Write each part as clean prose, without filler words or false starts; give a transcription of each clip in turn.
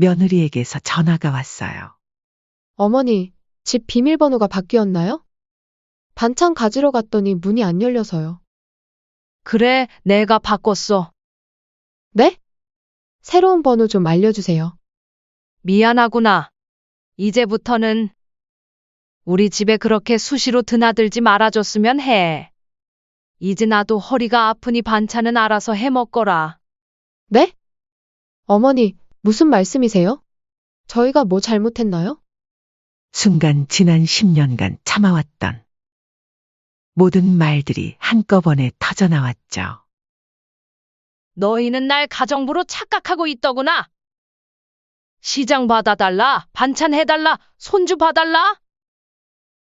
며느리에게서 전화가 왔어요. 어머니, 집 비밀번호가 바뀌었나요? 반찬 가지러 갔더니 문이 안 열려서요. 그래, 내가 바꿨어. 네? 새로운 번호 좀 알려주세요. 미안하구나. 이제부터는 우리 집에 그렇게 수시로 드나들지 말아줬으면 해. 이제 나도 허리가 아프니 반찬은 알아서 해 먹거라. 네? 어머니, 무슨 말씀이세요? 저희가 뭐 잘못했나요? 순간 지난 10년간 참아왔던 모든 말들이 한꺼번에 터져나왔죠. 너희는 날 가정부로 착각하고 있더구나. 시장 봐달라, 반찬 해달라, 손주 봐달라.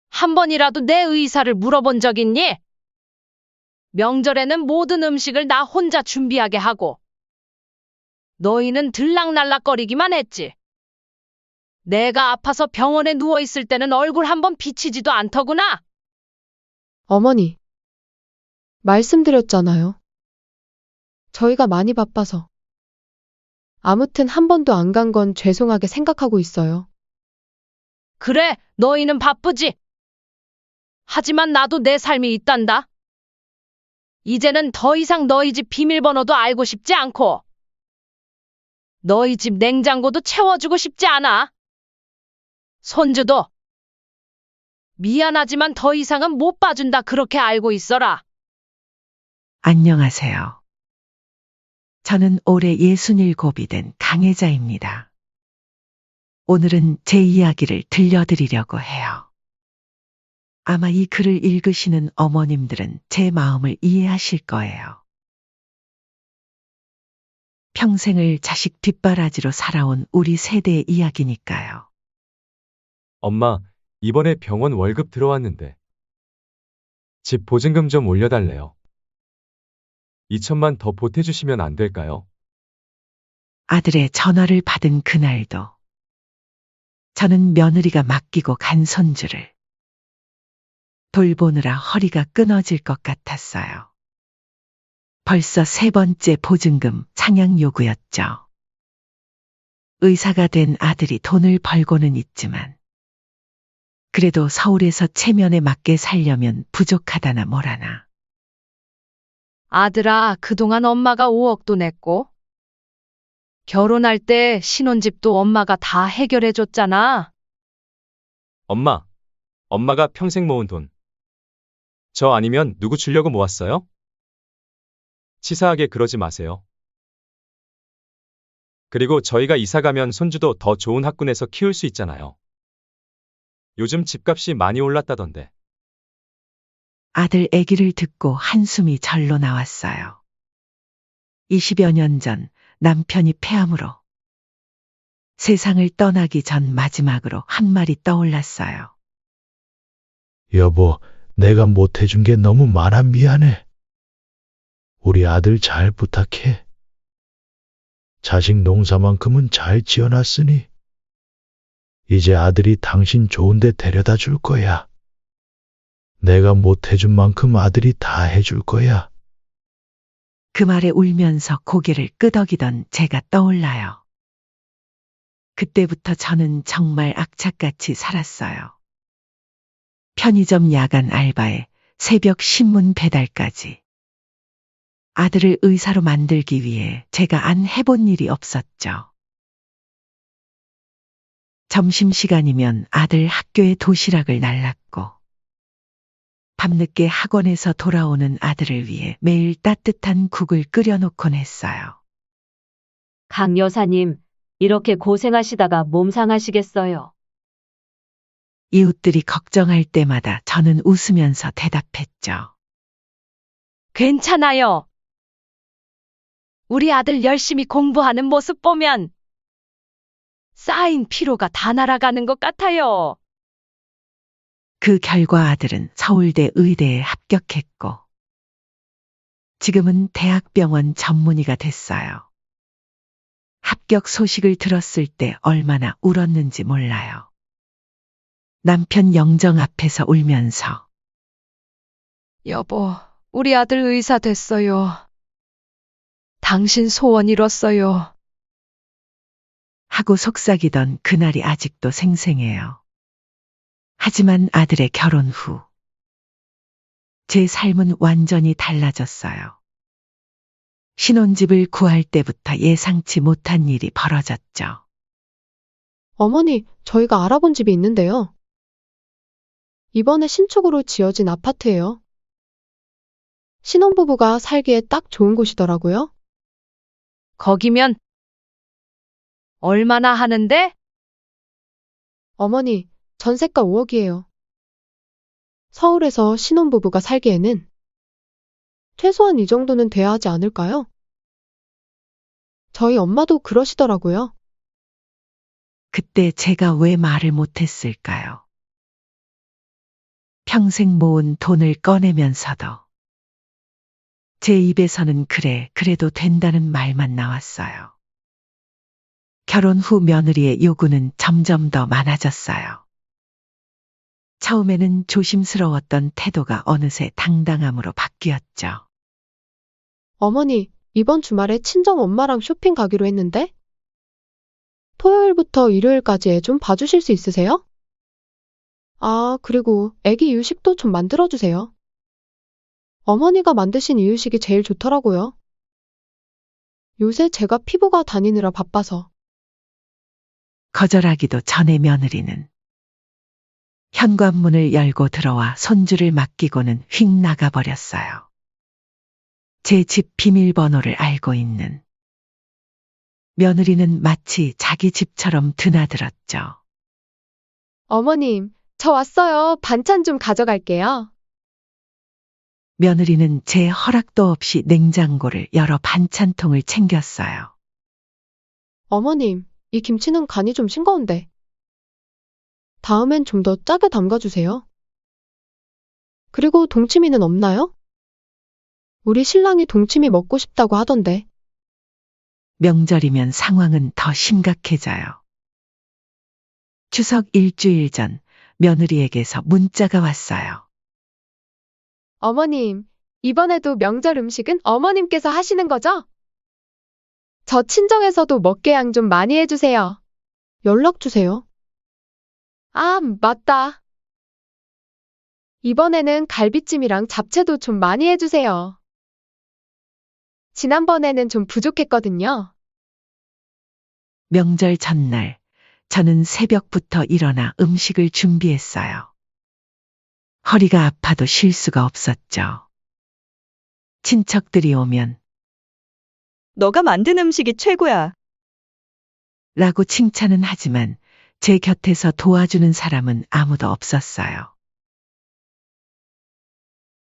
한 번이라도 내 의사를 물어본 적 있니? 명절에는 모든 음식을 나 혼자 준비하게 하고 너희는 들락날락거리기만 했지. 내가 아파서 병원에 누워있을 때는 얼굴 한번 비치지도 않더구나. 어머니, 말씀드렸잖아요. 저희가 많이 바빠서. 아무튼 한 번도 안 간 건 죄송하게 생각하고 있어요. 그래, 너희는 바쁘지. 하지만 나도 내 삶이 있단다. 이제는 더 이상 너희 집 비밀번호도 알고 싶지 않고 너희 집 냉장고도 채워주고 싶지 않아. 손주도 미안하지만 더 이상은 못 봐준다 그렇게 알고 있어라. 안녕하세요. 저는 올해 67이 된 강혜자입니다. 오늘은 제 이야기를 들려드리려고 해요. 아마 이 글을 읽으시는 어머님들은 제 마음을 이해하실 거예요. 평생을 자식 뒷바라지로 살아온 우리 세대의 이야기니까요. 엄마, 이번에 병원 월급 들어왔는데 집 보증금 좀 올려달래요. 2천만 더 보태주시면 안 될까요? 아들의 전화를 받은 그날도 저는 며느리가 맡기고 간 손주를 돌보느라 허리가 끊어질 것 같았어요. 벌써 3번째 보증금 상향 요구였죠. 의사가 된 아들이 돈을 벌고는 있지만 그래도 서울에서 체면에 맞게 살려면 부족하다나 뭐라나. 아들아, 그동안 엄마가 5억도 냈고 결혼할 때 신혼집도 엄마가 다 해결해줬잖아. 엄마, 엄마가 평생 모은 돈. 저 아니면 누구 주려고 모았어요? 치사하게 그러지 마세요. 그리고 저희가 이사 가면 손주도 더 좋은 학군에서 키울 수 있잖아요. 요즘 집값이 많이 올랐다던데. 아들 얘기를 듣고 한숨이 절로 나왔어요. 20여 년 전 남편이 폐암으로 세상을 떠나기 전 마지막으로 한 말이 떠올랐어요. 여보, 내가 못해준 게 너무 많아 미안해. 우리 아들 잘 부탁해. 자식 농사만큼은 잘 지어놨으니 이제 아들이 당신 좋은 데 데려다 줄 거야. 내가 못해준 만큼 아들이 다 해줄 거야. 그 말에 울면서 고개를 끄덕이던 제가 떠올라요. 그때부터 저는 정말 악착같이 살았어요. 편의점 야간 알바에 새벽 신문 배달까지. 아들을 의사로 만들기 위해 제가 안 해본 일이 없었죠. 점심시간이면 아들 학교에 도시락을 날랐고 밤늦게 학원에서 돌아오는 아들을 위해 매일 따뜻한 국을 끓여놓곤 했어요. 강 여사님, 이렇게 고생하시다가 몸 상하시겠어요. 이웃들이 걱정할 때마다 저는 웃으면서 대답했죠. 괜찮아요. 우리 아들 열심히 공부하는 모습 보면 쌓인 피로가 다 날아가는 것 같아요. 그 결과 아들은 서울대 의대에 합격했고 지금은 대학병원 전문의가 됐어요. 합격 소식을 들었을 때 얼마나 울었는지 몰라요. 남편 영정 앞에서 울면서 여보, 우리 아들 의사 됐어요. 당신 소원 이뤘어요. 하고 속삭이던 그날이 아직도 생생해요. 하지만 아들의 결혼 후 제 삶은 완전히 달라졌어요. 신혼집을 구할 때부터 예상치 못한 일이 벌어졌죠. 어머니, 저희가 알아본 집이 있는데요. 이번에 신축으로 지어진 아파트예요. 신혼부부가 살기에 딱 좋은 곳이더라고요. 거기면 얼마나 하는데? 어머니, 전세가 5억이에요. 서울에서 신혼부부가 살기에는 최소한 이 정도는 돼야 하지 않을까요? 저희 엄마도 그러시더라고요. 그때 제가 왜 말을 못했을까요? 평생 모은 돈을 꺼내면서도 제 입에서는 그래, 그래도 된다는 말만 나왔어요. 결혼 후 며느리의 요구는 점점 더 많아졌어요. 처음에는 조심스러웠던 태도가 어느새 당당함으로 바뀌었죠. 어머니, 이번 주말에 친정 엄마랑 쇼핑 가기로 했는데? 토요일부터 일요일까지 애 좀 봐주실 수 있으세요? 아, 그리고 애기 이유식도 좀 만들어주세요. 어머니가 만드신 이유식이 제일 좋더라고요. 요새 제가 피부가 다니느라 바빠서. 거절하기도 전에 며느리는 현관문을 열고 들어와 손주를 맡기고는 휙 나가버렸어요. 제 집 비밀번호를 알고 있는 며느리는 마치 자기 집처럼 드나들었죠. 어머님, 저 왔어요. 반찬 좀 가져갈게요. 며느리는 제 허락도 없이 냉장고를 열어 반찬통을 챙겼어요. 어머님, 이 김치는 간이 좀 싱거운데. 다음엔 좀 더 짜게 담가주세요. 그리고 동치미는 없나요? 우리 신랑이 동치미 먹고 싶다고 하던데. 명절이면 상황은 더 심각해져요. 추석 일주일 전 며느리에게서 문자가 왔어요. 어머님, 이번에도 명절 음식은 어머님께서 하시는 거죠? 저 친정에서도 먹게양 좀 많이 해주세요. 연락 주세요. 아, 맞다. 이번에는 갈비찜이랑 잡채도 좀 많이 해주세요. 지난번에는 좀 부족했거든요. 명절 전날 저는 새벽부터 일어나 음식을 준비했어요. 허리가 아파도 쉴 수가 없었죠. 친척들이 오면 너가 만든 음식이 최고야. 라고 칭찬은 하지만 제 곁에서 도와주는 사람은 아무도 없었어요.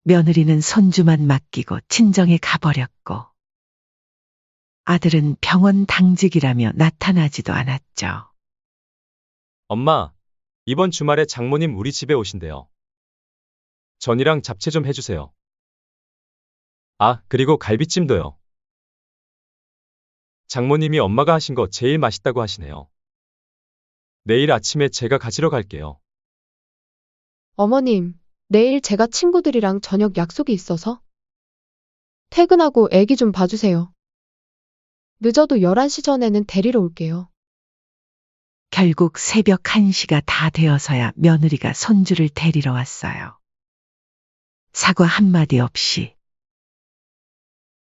며느리는 손주만 맡기고 친정에 가버렸고 아들은 병원 당직이라며 나타나지도 않았죠. 엄마, 이번 주말에 장모님 우리 집에 오신대요. 전이랑 잡채 좀 해주세요. 아, 그리고 갈비찜도요. 장모님이 엄마가 하신 거 제일 맛있다고 하시네요. 내일 아침에 제가 가지러 갈게요. 어머님, 내일 제가 친구들이랑 저녁 약속이 있어서 퇴근하고 애기 좀 봐주세요. 늦어도 11시 전에는 데리러 올게요. 결국 새벽 1시가 다 되어서야 며느리가 손주를 데리러 왔어요. 사과 한마디 없이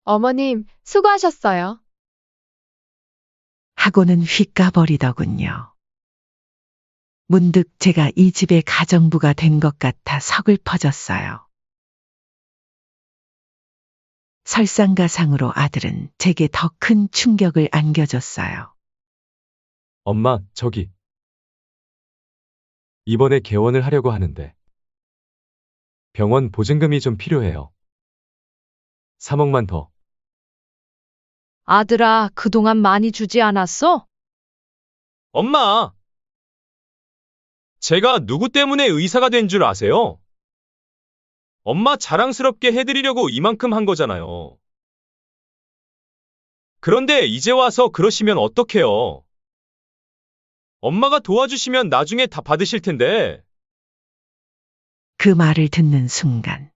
어머님, 수고하셨어요. 하고는 휙 가버리더군요. 문득 제가 이 집의 가정부가 된 것 같아 서글퍼졌어요. 설상가상으로 아들은 제게 더 큰 충격을 안겨줬어요. 엄마, 저기. 이번에 개원을 하려고 하는데 병원 보증금이 좀 필요해요. 3억만 더. 아들아, 그동안 많이 주지 않았어? 엄마! 제가 누구 때문에 의사가 된 줄 아세요? 엄마 자랑스럽게 해드리려고 이만큼 한 거잖아요. 그런데 이제 와서 그러시면 어떡해요? 엄마가 도와주시면 나중에 다 받으실 텐데. 그 말을 듣는 순간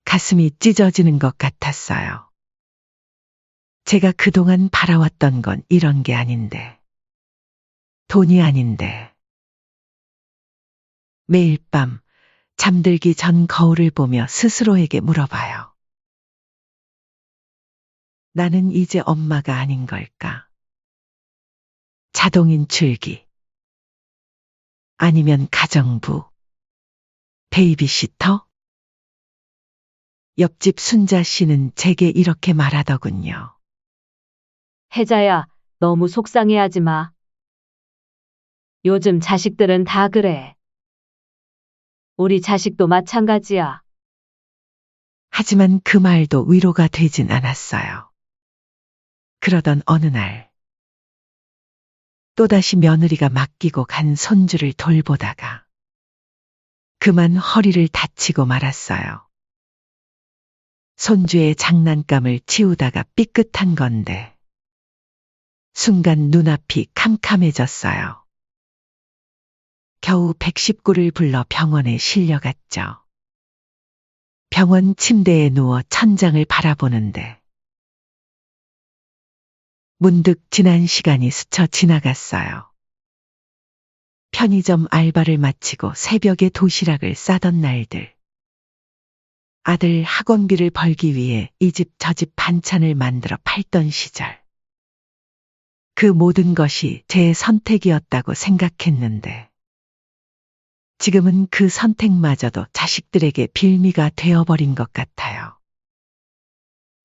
가슴이 찢어지는 것 같았어요. 제가 그동안 바라왔던 건 이런 게 아닌데. 돈이 아닌데. 매일 밤 잠들기 전 거울을 보며 스스로에게 물어봐요. 나는 이제 엄마가 아닌 걸까? 자동인출기. 아니면 가정부. 베이비시터? 옆집 순자 씨는 제게 이렇게 말하더군요. 혜자야, 너무 속상해하지 마. 요즘 자식들은 다 그래. 우리 자식도 마찬가지야. 하지만 그 말도 위로가 되진 않았어요. 그러던 어느 날, 또다시 며느리가 맡기고 간 손주를 돌보다가 그만 허리를 다치고 말았어요. 손주의 장난감을 치우다가 삐끗한 건데, 순간 눈앞이 캄캄해졌어요. 겨우 119를 불러 병원에 실려갔죠. 병원 침대에 누워 천장을 바라보는데, 문득 지난 시간이 스쳐 지나갔어요. 편의점 알바를 마치고 새벽에 도시락을 싸던 날들. 아들 학원비를 벌기 위해 이 집 저 집 반찬을 만들어 팔던 시절. 그 모든 것이 제 선택이었다고 생각했는데, 지금은 그 선택마저도 자식들에게 빌미가 되어버린 것 같아요.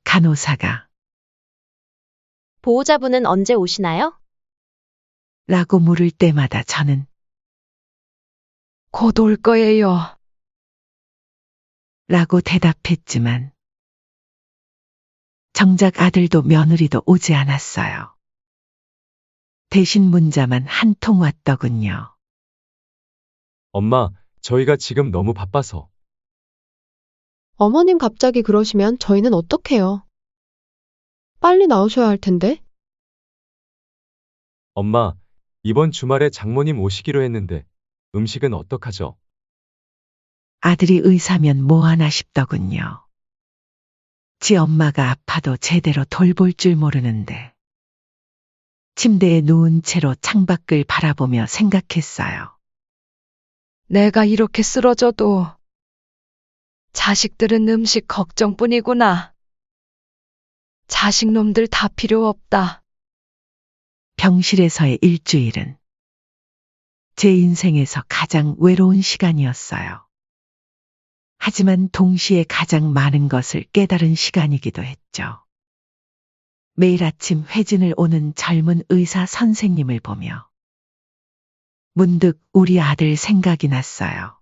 간호사가 보호자분은 언제 오시나요? 라고 물을 때마다 저는 곧 올 거예요. 라고 대답했지만, 정작 아들도 며느리도 오지 않았어요. 대신 문자만 한 통 왔더군요. 엄마, 저희가 지금 너무 바빠서. 어머님 갑자기 그러시면 저희는 어떡해요? 빨리 나오셔야 할 텐데. 엄마, 이번 주말에 장모님 오시기로 했는데 음식은 어떡하죠? 아들이 의사면 뭐하나 싶더군요. 지 엄마가 아파도 제대로 돌볼 줄 모르는데. 침대에 누운 채로 창밖을 바라보며 생각했어요. 내가 이렇게 쓰러져도 자식들은 음식 걱정뿐이구나. 자식놈들 다 필요 없다. 병실에서의 일주일은 제 인생에서 가장 외로운 시간이었어요. 하지만 동시에 가장 많은 것을 깨달은 시간이기도 했죠. 매일 아침 회진을 오는 젊은 의사 선생님을 보며 문득 우리 아들 생각이 났어요.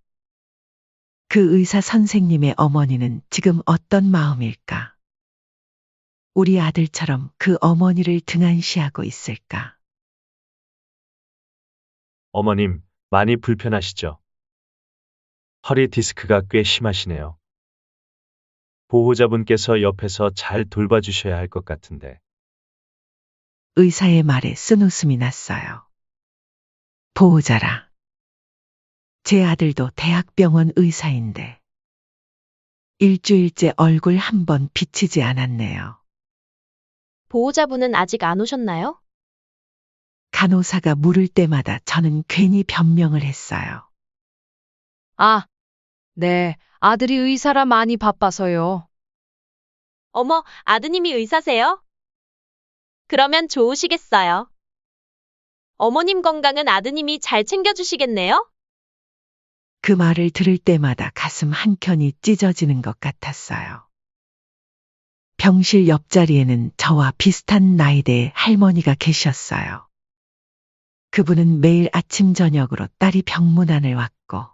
그 의사 선생님의 어머니는 지금 어떤 마음일까? 우리 아들처럼 그 어머니를 등한시하고 있을까? 어머님, 많이 불편하시죠? 허리 디스크가 꽤 심하시네요. 보호자분께서 옆에서 잘 돌봐주셔야 할 것 같은데. 의사의 말에 쓴웃음이 났어요. 보호자라. 제 아들도 대학병원 의사인데 일주일째 얼굴 한 번 비치지 않았네요. 보호자분은 아직 안 오셨나요? 간호사가 물을 때마다 저는 괜히 변명을 했어요. 아, 네. 아들이 의사라 많이 바빠서요. 어머, 아드님이 의사세요? 그러면 좋으시겠어요. 어머님 건강은 아드님이 잘 챙겨주시겠네요? 그 말을 들을 때마다 가슴 한켠이 찢어지는 것 같았어요. 병실 옆자리에는 저와 비슷한 나이대의 할머니가 계셨어요. 그분은 매일 아침 저녁으로 딸이 병문안을 왔고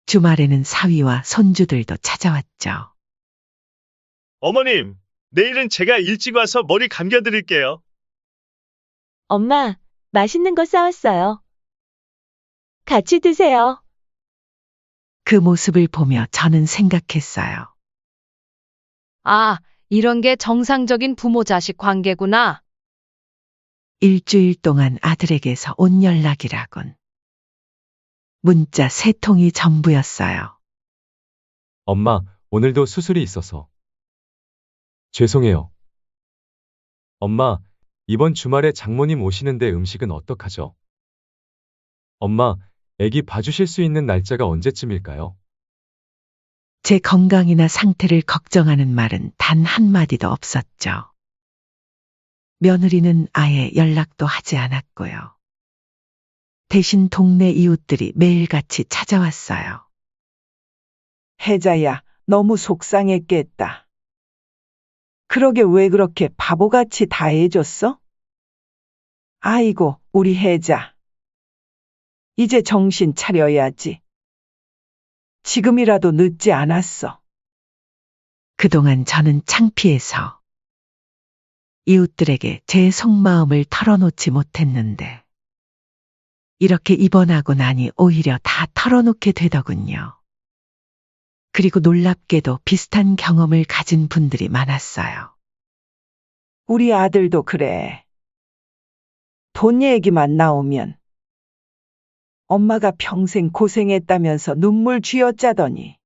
주말에는 사위와 손주들도 찾아왔죠. 어머님, 내일은 제가 일찍 와서 머리 감겨드릴게요. 엄마, 맛있는 거 싸왔어요. 같이 드세요. 그 모습을 보며 저는 생각했어요. 아, 이런 게 정상적인 부모-자식 관계구나. 일주일 동안 아들에게서 온 연락이라곤. 문자 3통이 전부였어요. 엄마, 오늘도 수술이 있어서. 죄송해요. 엄마, 이번 주말에 장모님 오시는데 음식은 어떡하죠? 엄마, 애기 봐주실 수 있는 날짜가 언제쯤일까요? 제 건강이나 상태를 걱정하는 말은 단 한마디도 없었죠. 며느리는 아예 연락도 하지 않았고요. 대신 동네 이웃들이 매일같이 찾아왔어요. 혜자야, 너무 속상했겠다. 그러게 왜 그렇게 바보같이 다 해줬어? 아이고, 우리 혜자. 이제 정신 차려야지. 지금이라도 늦지 않았어. 그동안 저는 창피해서 이웃들에게 제 속마음을 털어놓지 못했는데 이렇게 입원하고 나니 오히려 다 털어놓게 되더군요. 그리고 놀랍게도 비슷한 경험을 가진 분들이 많았어요. 우리 아들도 그래. 돈 얘기만 나오면 엄마가 평생 고생했다면서 눈물 쥐어짜더니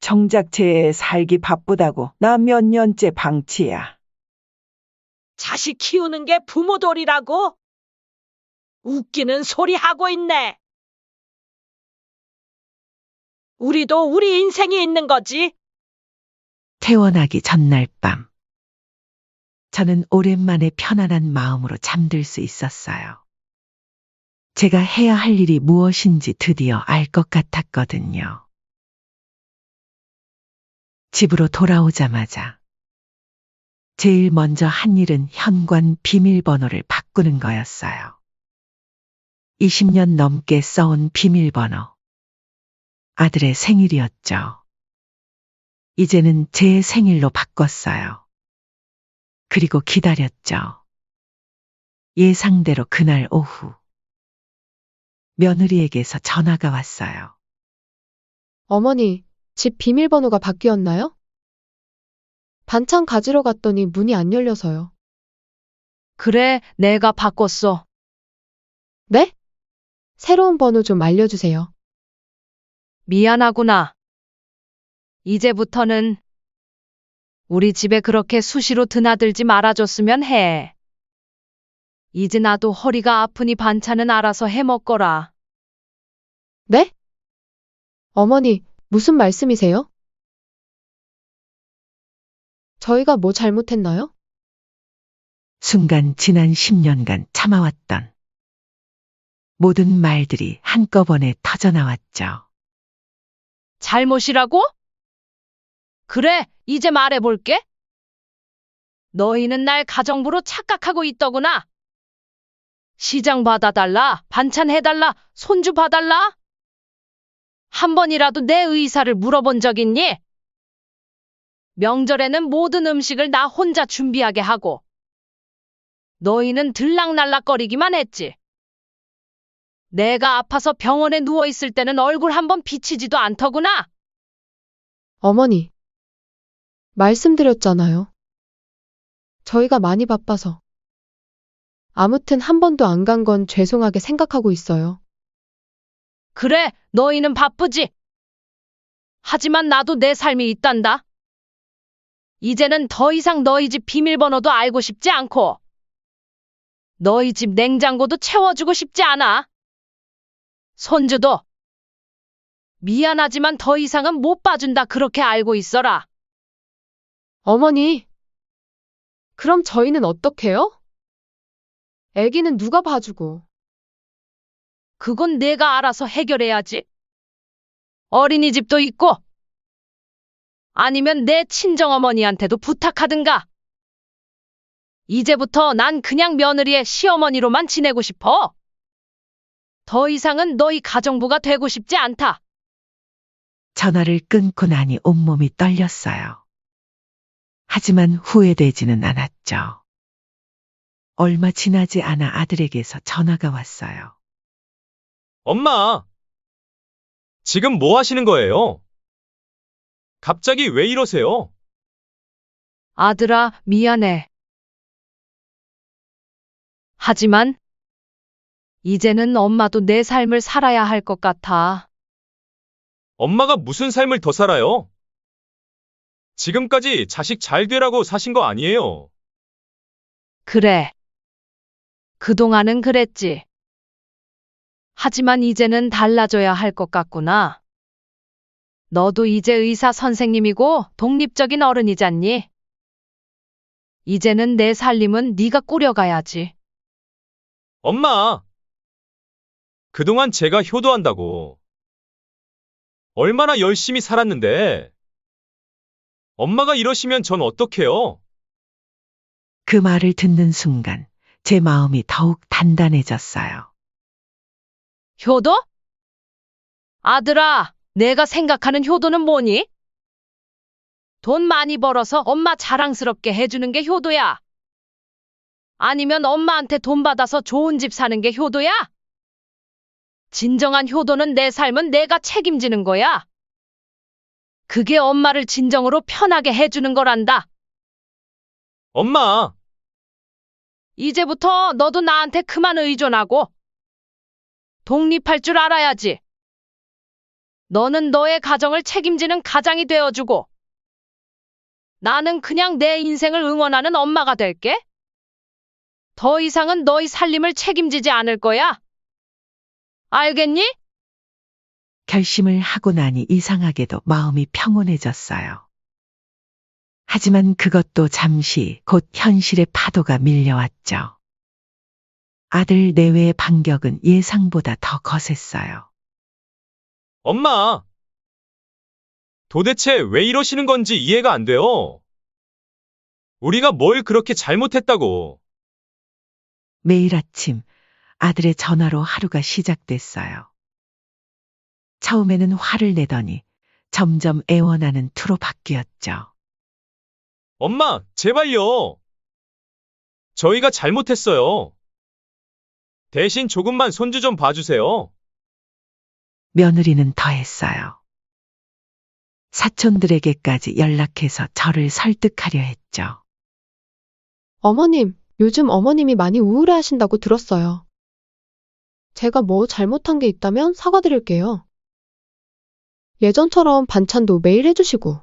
정작 쟤 살기 바쁘다고 나 몇 년째 방치야. 자식 키우는 게 부모돌이라고? 웃기는 소리 하고 있네. 우리도 우리 인생이 있는 거지. 퇴원하기 전날 밤 저는 오랜만에 편안한 마음으로 잠들 수 있었어요. 제가 해야 할 일이 무엇인지 드디어 알 것 같았거든요. 집으로 돌아오자마자 제일 먼저 한 일은 현관 비밀번호를 바꾸는 거였어요. 20년 넘게 써온 비밀번호. 아들의 생일이었죠. 이제는 제 생일로 바꿨어요. 그리고 기다렸죠. 예상대로 그날 오후 며느리에게서 전화가 왔어요. 어머니, 집 비밀번호가 바뀌었나요? 반찬 가지러 갔더니 문이 안 열려서요. 그래, 내가 바꿨어. 네? 새로운 번호 좀 알려주세요. 미안하구나. 이제부터는 우리 집에 그렇게 수시로 드나들지 말아줬으면 해. 이제 나도 허리가 아프니 반찬은 알아서 해 먹거라. 네? 어머니, 무슨 말씀이세요? 저희가 뭐 잘못했나요? 순간 지난 10년간 참아왔던 모든 말들이 한꺼번에 터져나왔죠. 잘못이라고? 그래, 이제 말해볼게. 너희는 날 가정부로 착각하고 있더구나. 시장 봐달라, 반찬 해달라, 손주 봐달라. 한 번이라도 내 의사를 물어본 적 있니? 명절에는 모든 음식을 나 혼자 준비하게 하고 너희는 들락날락거리기만 했지. 내가 아파서 병원에 누워있을 때는 얼굴 한번 비치지도 않더구나. 어머니, 말씀드렸잖아요. 저희가 많이 바빠서. 아무튼 한 번도 안 간 건 죄송하게 생각하고 있어요. 그래, 너희는 바쁘지. 하지만 나도 내 삶이 있단다. 이제는 더 이상 너희 집 비밀번호도 알고 싶지 않고 너희 집 냉장고도 채워주고 싶지 않아. 손주도 미안하지만 더 이상은 못 봐준다 그렇게 알고 있어라. 어머니, 그럼 저희는 어떡해요? 애기는 누가 봐주고. 그건 내가 알아서 해결해야지. 어린이집도 있고 아니면 내 친정어머니한테도 부탁하든가. 이제부터 난 그냥 며느리의 시어머니로만 지내고 싶어. 더 이상은 너희 가정부가 되고 싶지 않다. 전화를 끊고 나니 온몸이 떨렸어요. 하지만 후회되지는 않았죠. 얼마 지나지 않아 아들에게서 전화가 왔어요. 엄마! 지금 뭐 하시는 거예요? 갑자기 왜 이러세요? 아들아, 미안해. 하지만 이제는 엄마도 내 삶을 살아야 할 것 같아. 엄마가 무슨 삶을 더 살아요? 지금까지 자식 잘 되라고 사신 거 아니에요. 그래. 그동안은 그랬지. 하지만 이제는 달라져야 할 것 같구나. 너도 이제 의사 선생님이고 독립적인 어른이잖니? 이제는 내 살림은 네가 꾸려가야지. 엄마! 그동안 제가 효도한다고 얼마나 열심히 살았는데 엄마가 이러시면 전 어떡해요? 그 말을 듣는 순간 제 마음이 더욱 단단해졌어요. 효도? 아들아, 내가 생각하는 효도는 뭐니? 돈 많이 벌어서 엄마 자랑스럽게 해주는 게 효도야? 아니면 엄마한테 돈 받아서 좋은 집 사는 게 효도야? 진정한 효도는 내 삶은 내가 책임지는 거야. 그게 엄마를 진정으로 편하게 해주는 거란다. 엄마! 이제부터 너도 나한테 그만 의존하고 독립할 줄 알아야지. 너는 너의 가정을 책임지는 가장이 되어주고 나는 그냥 내 인생을 응원하는 엄마가 될게. 더 이상은 너희 살림을 책임지지 않을 거야. 알겠니? 결심을 하고 나니 이상하게도 마음이 평온해졌어요. 하지만 그것도 잠시 곧 현실의 파도가 밀려왔죠. 아들 내외의 반격은 예상보다 더 거셌어요. 엄마! 도대체 왜 이러시는 건지 이해가 안 돼요. 우리가 뭘 그렇게 잘못했다고. 매일 아침 아들의 전화로 하루가 시작됐어요. 처음에는 화를 내더니 점점 애원하는 투로 바뀌었죠. 엄마, 제발요. 저희가 잘못했어요. 대신 조금만 손주 좀 봐주세요. 며느리는 더했어요. 사촌들에게까지 연락해서 저를 설득하려 했죠. 어머님, 요즘 어머님이 많이 우울해 하신다고 들었어요. 제가 뭐 잘못한 게 있다면 사과드릴게요. 예전처럼 반찬도 매일 해주시고,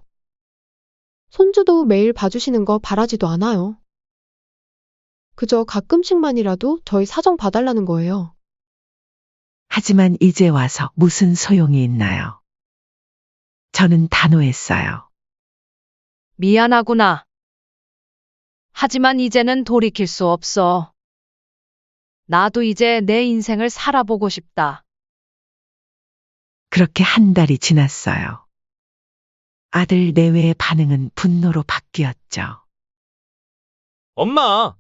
손주도 매일 봐주시는 거 바라지도 않아요. 그저 가끔씩만이라도 저희 사정 봐달라는 거예요. 하지만 이제 와서 무슨 소용이 있나요? 저는 단호했어요. 미안하구나. 하지만 이제는 돌이킬 수 없어. 나도 이제 내 인생을 살아보고 싶다. 그렇게 한 달이 지났어요. 아들 내외의 반응은 분노로 바뀌었죠. 엄마!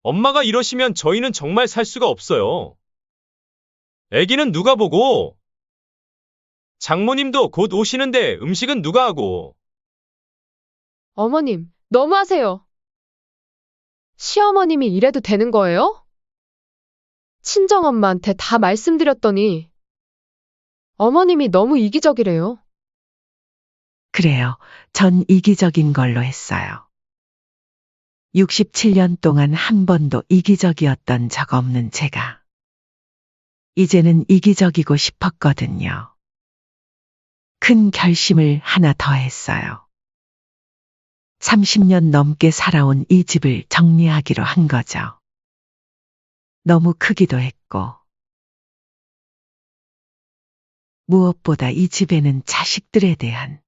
엄마가 이러시면 저희는 정말 살 수가 없어요. 애기는 누가 보고? 장모님도 곧 오시는데 음식은 누가 하고? 어머님, 너무하세요. 시어머님이 이래도 되는 거예요? 친정엄마한테 다 말씀드렸더니 어머님이 너무 이기적이래요. 그래요. 전 이기적인 걸로 했어요. 67년 동안 한 번도 이기적이었던 적 없는 제가. 이제는 이기적이고 싶었거든요. 큰 결심을 하나 더 했어요. 30년 넘게 살아온 이 집을 정리하기로 한 거죠. 너무 크기도 했고, 무엇보다 이 집에는 자식들에 대한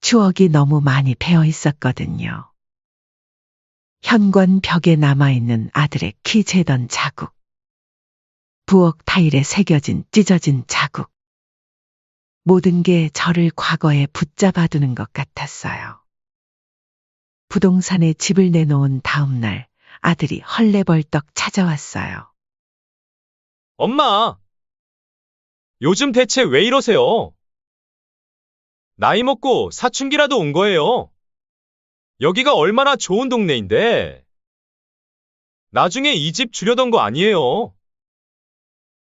추억이 너무 많이 배어 있었거든요. 현관 벽에 남아있는 아들의 키 재던 자국, 부엌 타일에 새겨진 찢어진 자국, 모든 게 저를 과거에 붙잡아두는 것 같았어요. 부동산에 집을 내놓은 다음 날 아들이 헐레벌떡 찾아왔어요. 엄마! 요즘 대체 왜 이러세요? 나이 먹고 사춘기라도 온 거예요. 여기가 얼마나 좋은 동네인데. 나중에 이 집 주려던 거 아니에요.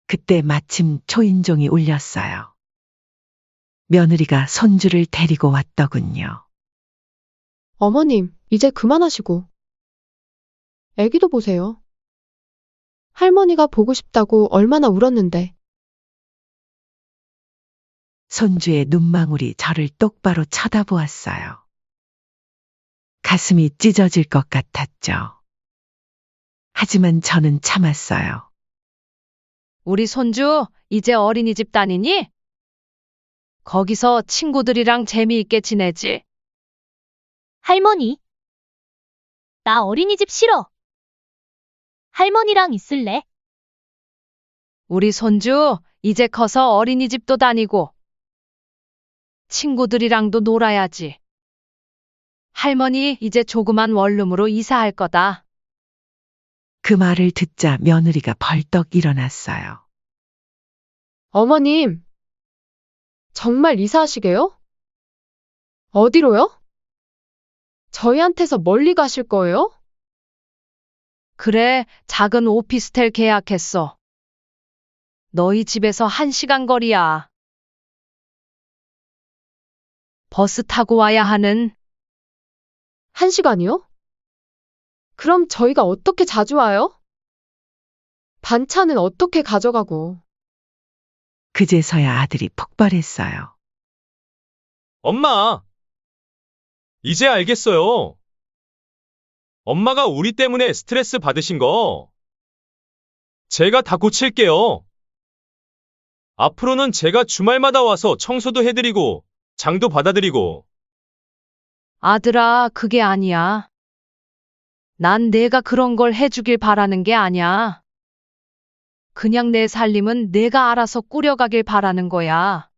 그때 마침 초인종이 울렸어요. 며느리가 손주를 데리고 왔더군요. 어머님, 이제 그만하시고. 애기도 보세요. 할머니가 보고 싶다고 얼마나 울었는데. 손주의 눈망울이 저를 똑바로 쳐다보았어요. 가슴이 찢어질 것 같았죠. 하지만 저는 참았어요. 우리 손주 이제 어린이집 다니니? 거기서 친구들이랑 재미있게 지내지. 할머니, 나 어린이집 싫어. 할머니랑 있을래? 우리 손주 이제 커서 어린이집도 다니고 친구들이랑도 놀아야지. 할머니 이제 조그만 원룸으로 이사할 거다. 그 말을 듣자 며느리가 벌떡 일어났어요. 어머님, 정말 이사하시게요? 어디로요? 저희한테서 멀리 가실 거예요? 그래, 작은 오피스텔 계약했어. 너희 집에서 1시간 거리야. 버스 타고 와야 하는. 1시간이요? 그럼 저희가 어떻게 자주 와요? 반찬은 어떻게 가져가고? 그제서야 아들이 폭발했어요. 엄마! 이제 알겠어요. 엄마가 우리 때문에 스트레스 받으신 거. 제가 다 고칠게요. 앞으로는 제가 주말마다 와서 청소도 해드리고, 장도 받아드리고. 아들아, 그게 아니야. 난 내가 그런 걸 해주길 바라는 게 아니야. 그냥 내 살림은 내가 알아서 꾸려가길 바라는 거야.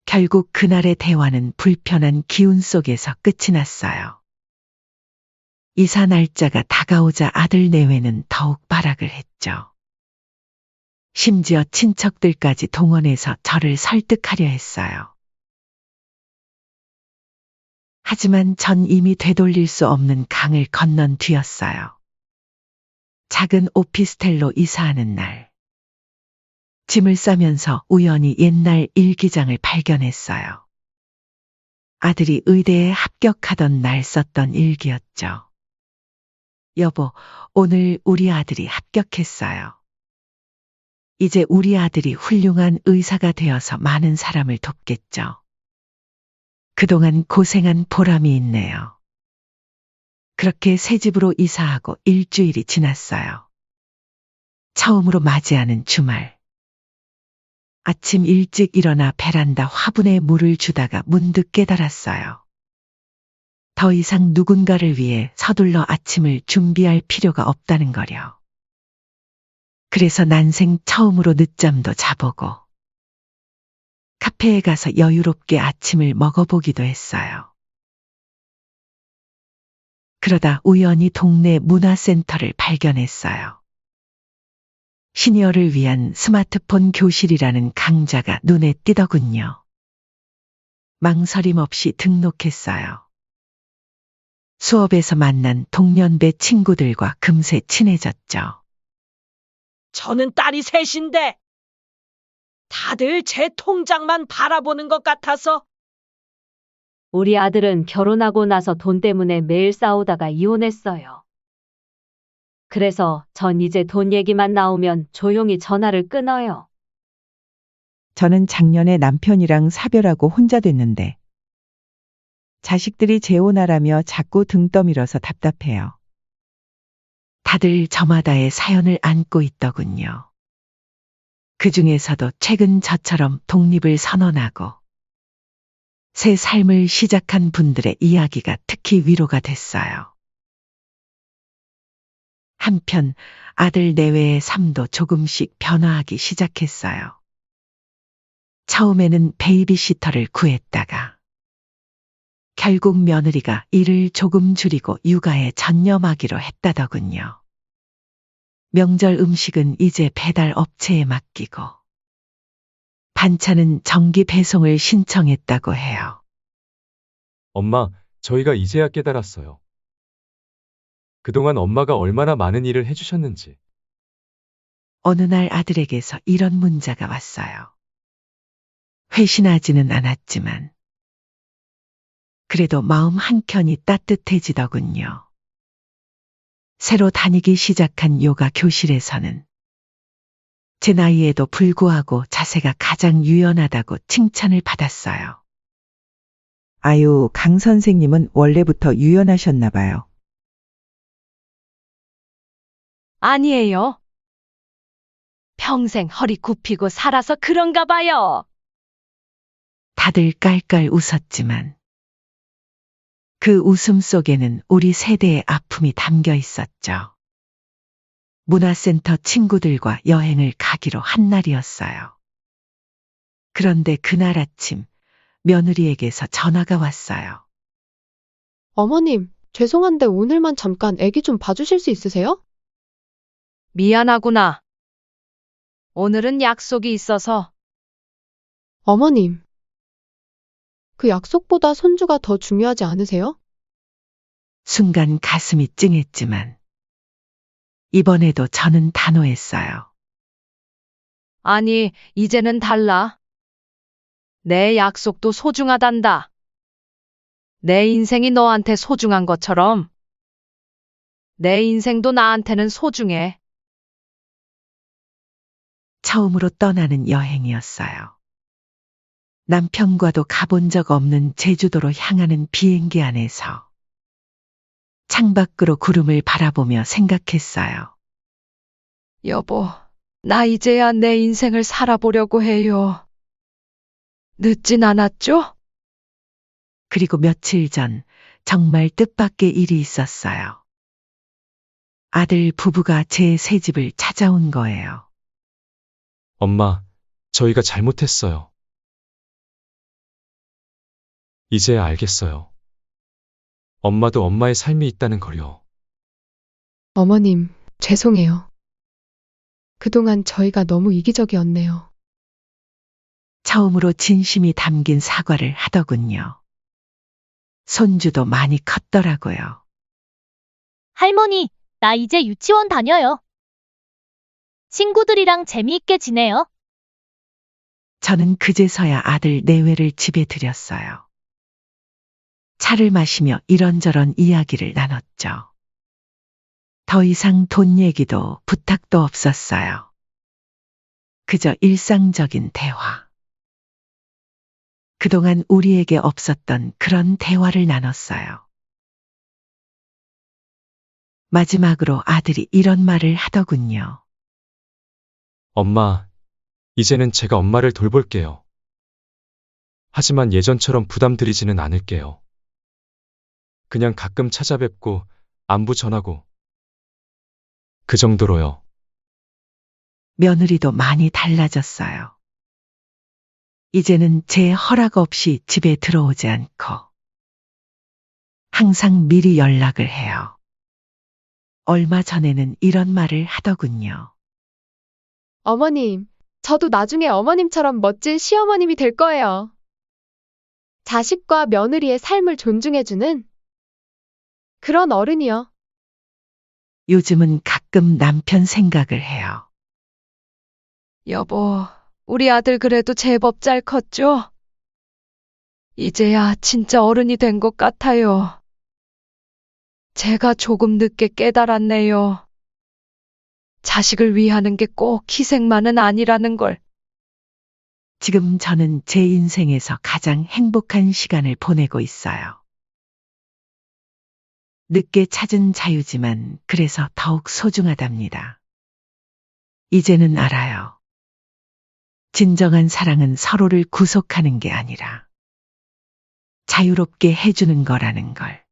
결국 그날의 대화는 불편한 기운 속에서 끝이 났어요. 이사 날짜가 다가오자 아들 내외는 더욱 발악을 했죠. 심지어 친척들까지 동원해서 저를 설득하려 했어요. 하지만 전 이미 되돌릴 수 없는 강을 건넌 뒤였어요. 작은 오피스텔로 이사하는 날. 짐을 싸면서 우연히 옛날 일기장을 발견했어요. 아들이 의대에 합격하던 날 썼던 일기였죠. 여보, 오늘 우리 아들이 합격했어요. 이제 우리 아들이 훌륭한 의사가 되어서 많은 사람을 돕겠죠. 그동안 고생한 보람이 있네요. 그렇게 새 집으로 이사하고 일주일이 지났어요. 처음으로 맞이하는 주말. 아침 일찍 일어나 베란다 화분에 물을 주다가 문득 깨달았어요. 더 이상 누군가를 위해 서둘러 아침을 준비할 필요가 없다는 거려. 그래서 난생 처음으로 늦잠도 자보고 카페에 가서 여유롭게 아침을 먹어보기도 했어요. 그러다 우연히 동네 문화센터를 발견했어요. 시니어를 위한 스마트폰 교실이라는 강좌가 눈에 띄더군요. 망설임 없이 등록했어요. 수업에서 만난 동년배 친구들과 금세 친해졌죠. 저는 딸이 셋인데 다들 제 통장만 바라보는 것 같아서. 우리 아들은 결혼하고 나서 돈 때문에 매일 싸우다가 이혼했어요. 그래서 전 이제 돈 얘기만 나오면 조용히 전화를 끊어요. 저는 작년에 남편이랑 사별하고 혼자 됐는데 자식들이 재혼하라며 자꾸 등 떠밀어서 답답해요. 다들 저마다의 사연을 안고 있더군요. 그 중에서도 최근 저처럼 독립을 선언하고 새 삶을 시작한 분들의 이야기가 특히 위로가 됐어요. 한편 아들 내외의 삶도 조금씩 변화하기 시작했어요. 처음에는 베이비시터를 구했다가 결국 며느리가 일을 조금 줄이고 육아에 전념하기로 했다더군요. 명절 음식은 이제 배달 업체에 맡기고 반찬은 정기 배송을 신청했다고 해요. 엄마, 저희가 이제야 깨달았어요. 그동안 엄마가 얼마나 많은 일을 해주셨는지. 어느 날 아들에게서 이런 문자가 왔어요. 회신하지는 않았지만 그래도 마음 한켠이 따뜻해지더군요. 새로 다니기 시작한 요가 교실에서는 제 나이에도 불구하고 자세가 가장 유연하다고 칭찬을 받았어요. 아유, 강 선생님은 원래부터 유연하셨나 봐요. 아니에요. 평생 허리 굽히고 살아서 그런가 봐요. 다들 깔깔 웃었지만 그 웃음 속에는 우리 세대의 아픔이 담겨 있었죠. 문화센터 친구들과 여행을 가기로 한 날이었어요. 그런데 그날 아침 며느리에게서 전화가 왔어요. 어머님, 죄송한데 오늘만 잠깐 애기 좀 봐주실 수 있으세요? 미안하구나. 오늘은 약속이 있어서. 어머님, 그 약속보다 손주가 더 중요하지 않으세요? 순간 가슴이 찡했지만 이번에도 저는 단호했어요. 아니, 이제는 달라. 내 약속도 소중하단다. 내 인생이 너한테 소중한 것처럼 내 인생도 나한테는 소중해. 처음으로 떠나는 여행이었어요. 남편과도 가본 적 없는 제주도로 향하는 비행기 안에서 창밖으로 구름을 바라보며 생각했어요. 여보, 나 이제야 내 인생을 살아보려고 해요. 늦진 않았죠? 그리고 며칠 전 정말 뜻밖의 일이 있었어요. 아들 부부가 제 새집을 찾아온 거예요. 엄마, 저희가 잘못했어요. 이제야 알겠어요. 엄마도 엄마의 삶이 있다는 걸요. 어머님, 죄송해요. 그동안 저희가 너무 이기적이었네요. 처음으로 진심이 담긴 사과를 하더군요. 손주도 많이 컸더라고요. 할머니, 나 이제 유치원 다녀요. 친구들이랑 재미있게 지내요. 저는 그제서야 아들 내외를 집에 들였어요. 차를 마시며 이런저런 이야기를 나눴죠. 더 이상 돈 얘기도 부탁도 없었어요. 그저 일상적인 대화. 그동안 우리에게 없었던 그런 대화를 나눴어요. 마지막으로 아들이 이런 말을 하더군요. 엄마, 이제는 제가 엄마를 돌볼게요. 하지만 예전처럼 부담 드리지는 않을게요. 그냥 가끔 찾아뵙고 안부 전하고 그 정도로요. 며느리도 많이 달라졌어요. 이제는 제 허락 없이 집에 들어오지 않고 항상 미리 연락을 해요. 얼마 전에는 이런 말을 하더군요. 어머님, 저도 나중에 어머님처럼 멋진 시어머님이 될 거예요. 자식과 며느리의 삶을 존중해주는 그런 어른이요. 요즘은 가끔 남편 생각을 해요. 여보, 우리 아들 그래도 제법 잘 컸죠? 이제야 진짜 어른이 된 것 같아요. 제가 조금 늦게 깨달았네요. 자식을 위하는 게 꼭 희생만은 아니라는 걸. 지금 저는 제 인생에서 가장 행복한 시간을 보내고 있어요. 늦게 찾은 자유지만 그래서 더욱 소중하답니다. 이제는 알아요. 진정한 사랑은 서로를 구속하는 게 아니라 자유롭게 해주는 거라는 걸.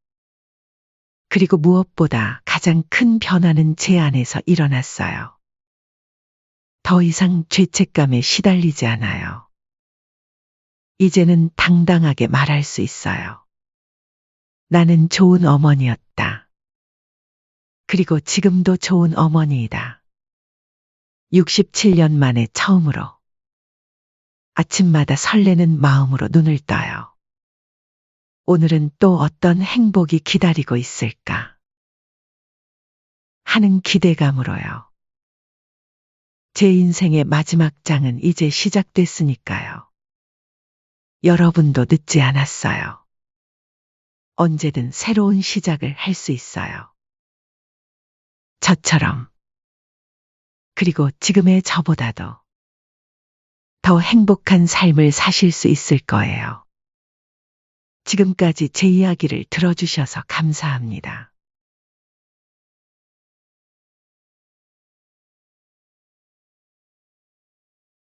그리고 무엇보다 가장 큰 변화는 제 안에서 일어났어요. 더 이상 죄책감에 시달리지 않아요. 이제는 당당하게 말할 수 있어요. 나는 좋은 어머니였다. 그리고 지금도 좋은 어머니이다. 67년 만에 처음으로 아침마다 설레는 마음으로 눈을 떠요. 오늘은 또 어떤 행복이 기다리고 있을까 하는 기대감으로요. 제 인생의 마지막 장은 이제 시작됐으니까요. 여러분도 늦지 않았어요. 언제든 새로운 시작을 할 수 있어요. 저처럼. 그리고 지금의 저보다도 더 행복한 삶을 사실 수 있을 거예요. 지금까지 제 이야기를 들어주셔서 감사합니다.